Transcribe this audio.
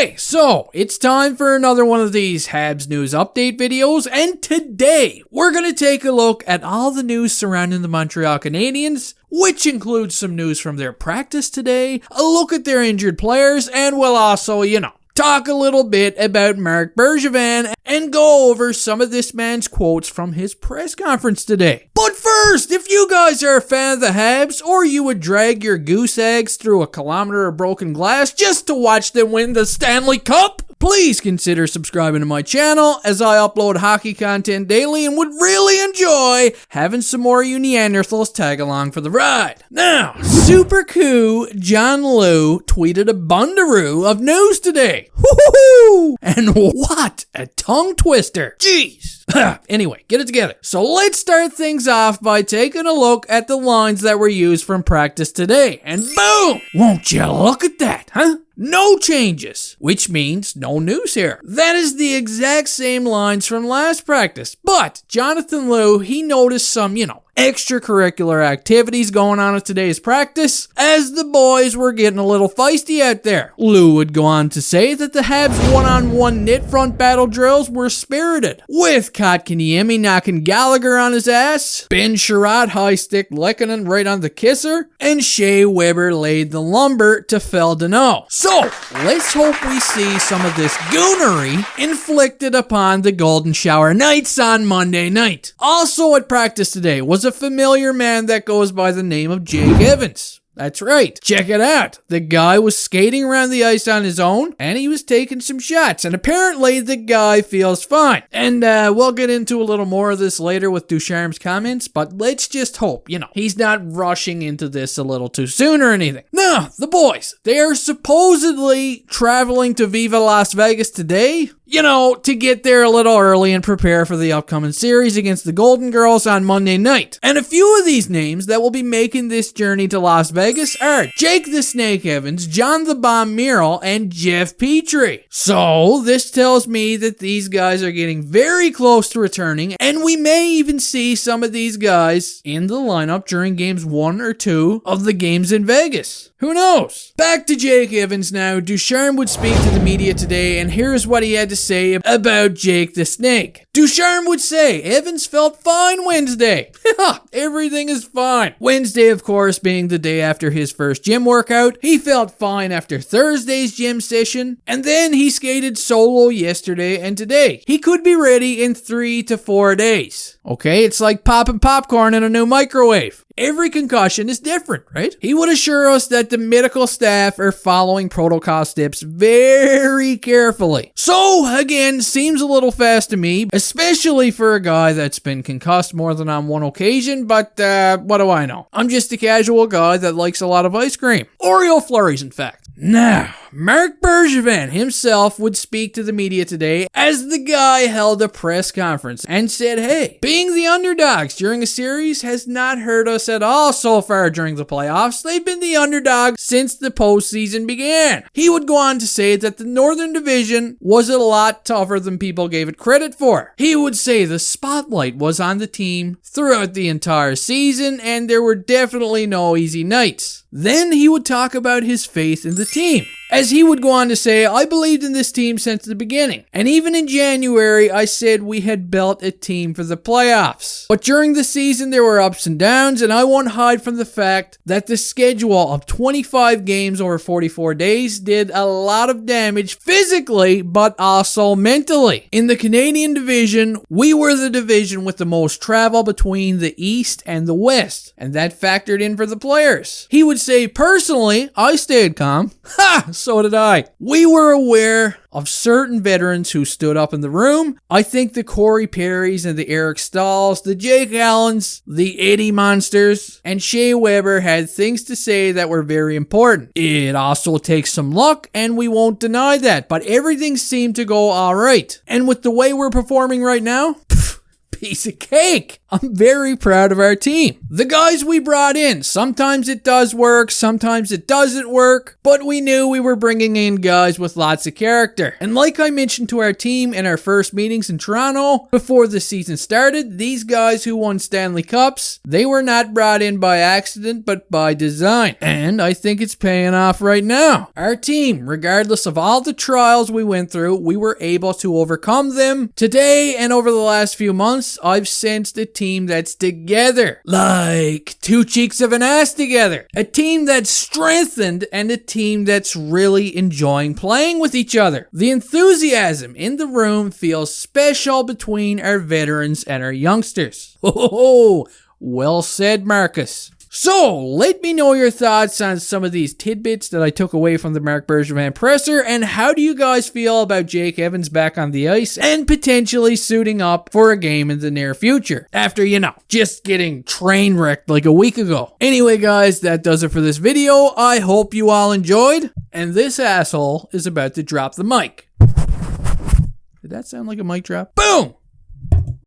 Okay, so it's time for another one of these Habs news update videos, and today we're going to take a look at all the news surrounding the Montreal Canadiens, which includes some news from their practice today, a look at their injured players, and we'll also, talk a little bit about Marc Bergevin and go over some of this man's quotes from his press conference today. But first, if you guys are a fan of the Habs, or you would drag your goose eggs through a kilometer of broken glass just to watch them win the Stanley Cup, please consider subscribing to my channel, as I upload hockey content daily and would really enjoy having some more you Neanderthals tag along for the ride. Now, super cool John Lou tweeted a bundaroo of news today. Woo-hoo-hoo! And what a tongue twister. Jeez. Anyway, get it together. So let's start things off by taking a look at the lines that were used from practice today. And boom! Won't you look at that, huh? No changes, which means no news here. That is the exact same lines from last practice. But Jonathan Lou, he noticed some, extracurricular activities going on at today's practice, as the boys were getting a little feisty out there. Lou would go on to say that the Habs one-on-one knit front battle drills were spirited, with Kotkaniemi knocking Gallagher on his ass, Ben Sherratt high stick Lehkonen right on the kisser, and Shea Weber laid the lumber to Phil Deneau. So, let's hope we see some of this goonery inflicted upon the Golden Shower Knights on Monday night. Also at practice today was a familiar man that goes by the name of Jake Evans. That's right. Check it out. The guy was skating around the ice on his own, and he was taking some shots, and apparently the guy feels fine. And we'll get into a little more of this later with Ducharme's comments, but let's just hope, he's not rushing into this a little too soon or anything. Now, the boys, they are supposedly traveling to Viva Las Vegas today, to get there a little early and prepare for the upcoming series against the Golden Girls on Monday night. And a few of these names that will be making this journey to Las Vegas are Jake the Snake Evans, John the Bomb Merrill, and Jeff Petry. So this tells me that these guys are getting very close to returning, and we may even see some of these guys in the lineup during games 1 or 2 of the games in Vegas. Who knows? Back to Jake Evans now. Ducharme would speak to the media today, and here's what he had to say about Jake the Snake. Ducharme would say, Evans felt fine Wednesday. Everything is fine. Wednesday, of course, being the day after his first gym workout. He felt fine after Thursday's gym session, and then he skated solo yesterday and today. He could be ready in 3 to 4 days. Okay, it's like popping popcorn in a new microwave. Every concussion is different, right? He would assure us that the medical staff are following protocol steps very carefully. So, again, seems a little fast to me, especially for a guy that's been concussed more than on one occasion, but what do I know? I'm just a casual guy that likes a lot of ice cream. Oreo flurries, in fact. Now, Marc Bergevin himself would speak to the media today as the guy held a press conference and said, hey, being the underdogs during a series has not hurt us at all so far during the playoffs. They've been the underdog since the postseason began. He would go on to say that the Northern Division was a lot tougher than people gave it credit for. He would say the spotlight was on the team throughout the entire season, and there were definitely no easy nights. Then he would talk about his faith in the team, as he would go on to say, I believed in this team since the beginning, and even in January I said we had built a team for the playoffs. But during the season there were ups and downs, and I won't hide from the fact that the schedule of 25 games over 44 days did a lot of damage physically, but also mentally. In the Canadian division, we were the division with the most travel between the East and the West, and that factored in for the players. He would say, personally, I stayed calm. So did I. We were aware of certain veterans who stood up in the room. I think the Corey Perrys and the Eric Stahls, the Jake Allens, the Eddie Monsters, and Shea Weber had things to say that were very important. It also takes some luck, and we won't deny that, but everything seemed to go alright. And with the way we're performing right now, piece of cake. I'm very proud of our team. The guys we brought in, sometimes it does work, sometimes it doesn't work, but we knew we were bringing in guys with lots of character. And like I mentioned to our team in our first meetings in Toronto before the season started, these guys who won Stanley Cups, they were not brought in by accident, but by design. And I think it's paying off right now. Our team, regardless of all the trials we went through, we were able to overcome them. Today and over the last few months, I've sensed a team that's together. Like two cheeks of an ass together. A team that's strengthened and a team that's really enjoying playing with each other. The enthusiasm in the room feels special between our veterans and our youngsters. Oh, well said, Marcus. So, let me know your thoughts on some of these tidbits that I took away from the Marc Bergevin presser, and how do you guys feel about Jake Evans back on the ice and potentially suiting up for a game in the near future after, just getting train wrecked like a week ago. Anyway, guys, that does it for this video. I hope you all enjoyed, and this asshole is about to drop the mic. Did that sound like a mic drop? Boom!